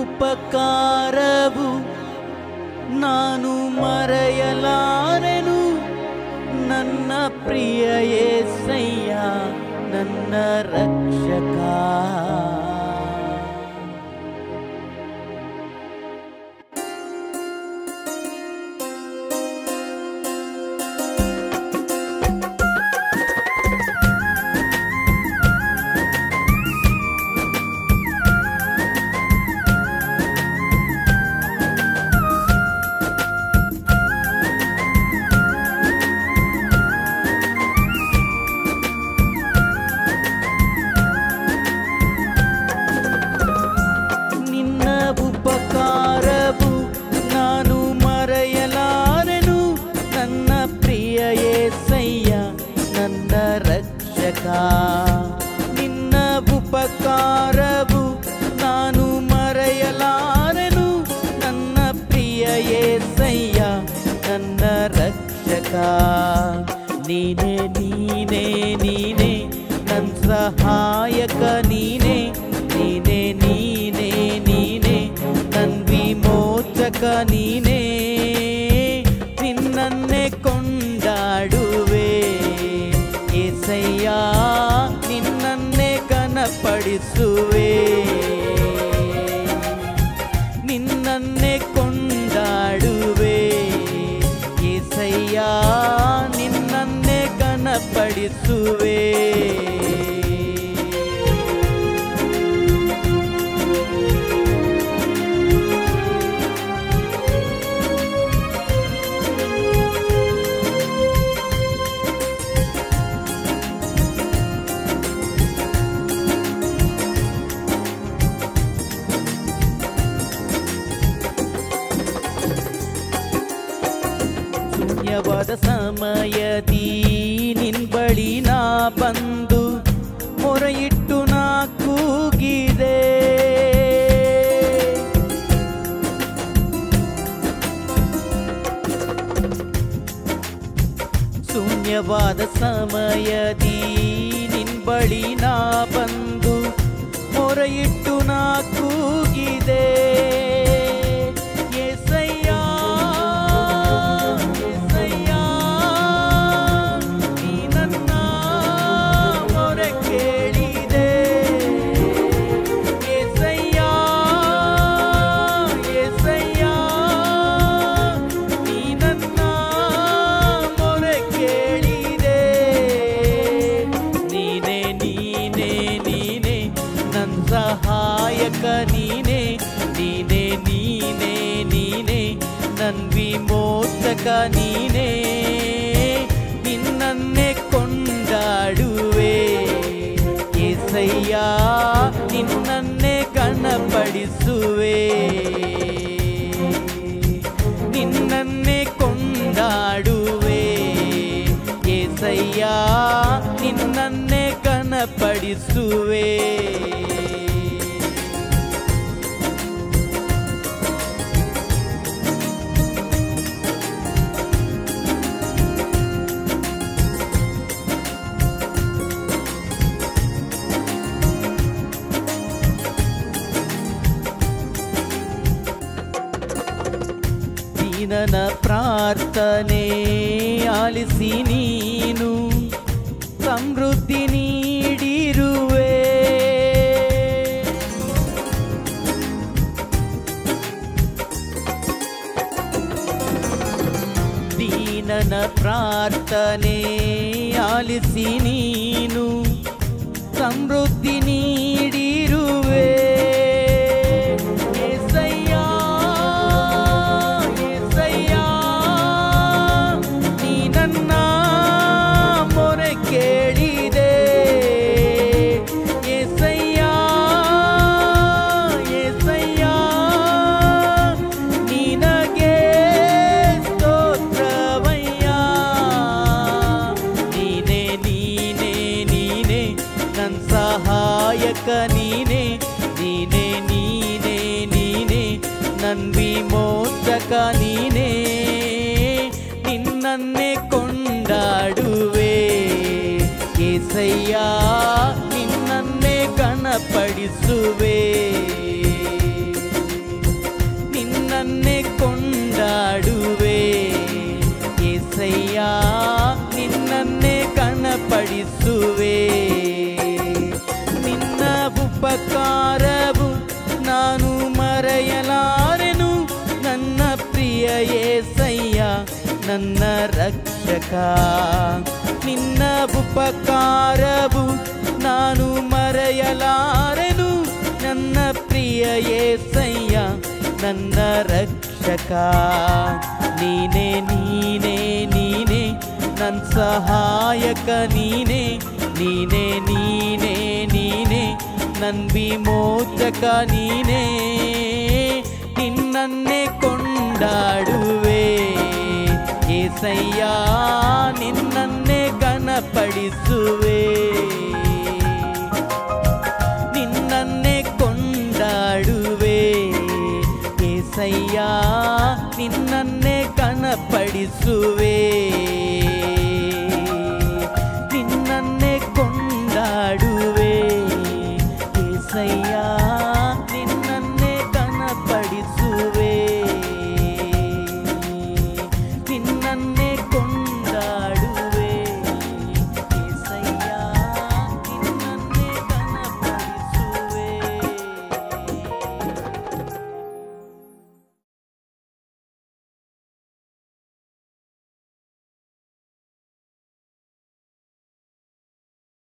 ಉಪಕಾರವು ನಾನು ಮರೆಯಲಾರೆನು. ನನ್ನ ಪ್ರಿಯ యేసయ్య ನನ್ನ ರಕ್ಷಕ. ನಿನ್ನ ಉಪಕಾರವು ನಾನು ಮರೆಯಲಾರೆನು. ನನ್ನ ಪ್ರಿಯ యేసయ్య ನನ್ನ ರಕ್ಷಕ. ನೀನೇ ನೀನೇ ನೀನೇ ನನ್ನ ಸಹಾಯಕ. ನೀನೇ ನೀನೇ ನೀನೇ ನೀನೇ ನನ್ನ ವಿಮೋಚಕ. ನೀನೇ ನಿನ್ನನ್ನೇ ಕೊಂಡಾಡುವೆ యేసయ్య, ನಿನ್ನನ್ನೇ ಘನಪಡಿಸುವೆ. ನಿನ್ನನ್ನೇ ಕೊಂಡಾಡುವೆ యేసయ్య, ನಿನ್ನನ್ನೇ ಘನಪಡಿಸುವೆ. ಶೂನ್ಯವಾದ ಸಮಯದಿ ನಿನ್ ಬಳಿ ನಾ ಬಂದು ಮೊರೆಯಿಟ್ಟು ನಾ ಕೂಗಿದೆ. ಶೂನ್ಯವಾದ ಸಮಯದಿ ನಿನ್ ಬಳಿ ನಾ ಬಂದು ಮೊರೆಯಿಟ್ಟು ನಾ ಕೂಗಿದೆ. ಸಹಾಯಕ ನೀನೇ ನೀನೇ ನೀನೇ ನೀನೇ ನನ್ನ ವಿಮೋಚಕ. ನೀನೇ ನಿನ್ನನ್ನೇ ಕೊಂಡಾಡುವೆ యేసయ్య, ನಿನ್ನನ್ನೇ ಘನಪಡಿಸುವೆ. ನಿನ್ನನ್ನೇ ಕೊಂಡಾಡುವೆ యేసయ్య, ನಿನ್ನನ್ನೇ ಘನಪಡಿಸುವೆ. ದೀನನ ಪ್ರಾರ್ಥನೆ ಆಲಿಸಿ ನೀನು ಸಮೃದ್ಧಿ ನೀಡಿರುವೆ. ದೀನನ ಪ್ರಾರ್ಥನೆ ಆಲಿಸಿ ನೀನು ಸಮೃದ್ಧಿ ನೀಡಿರುವೆ. ಸಹಾಯಕ ನೀನೇ ನೀನೇ ನೀನೇ ನೀನೇ ನನ್ನ ವಿಮೋಚಕ. ನೀನೇ ನಿನ್ನನ್ನೇ ಕೊಂಡಾಡುವೆ యేసయ్య, ನಿನ್ನನ್ನೇ ಘನಪಡಿಸುವೆ. ಉಪಕಾರವು ನಾನು ಮರೆಯಲಾರೆನು. ನನ್ನ ಪ್ರಿಯ యేసయ్ಯ ನನ್ನ ರಕ್ಷಕ. ನಿನ್ನ ಉಪಕಾರವು ನಾನು ಮರೆಯಲಾರೆನು. ನನ್ನ ಪ್ರಿಯ యేసయ్య ನನ್ನ ರಕ್ಷಕ. ನೀನೇ ನೀನೇ ನೀನೇ ನನ್ನ ಸಹಾಯಕ. ನೀನೇ ನೀನೇ ನೀನೇ ನೀನೇ ನನ್ನ ವಿಮೋಚಕ. ನೀನೇ ನಿನ್ನನ್ನೇ ಕೊಂಡಾಡುವೆ యేసయ్ಯ, ನಿನ್ನನ್ನೇ ಘನಪಡಿಸುವೆ. ನಿನ್ನನ್ನೇ ಕೊಂಡಾಡುವೆ యేసయ్య, ನಿನ್ನನ್ನೇ ಘನಪಡಿಸುವೆ.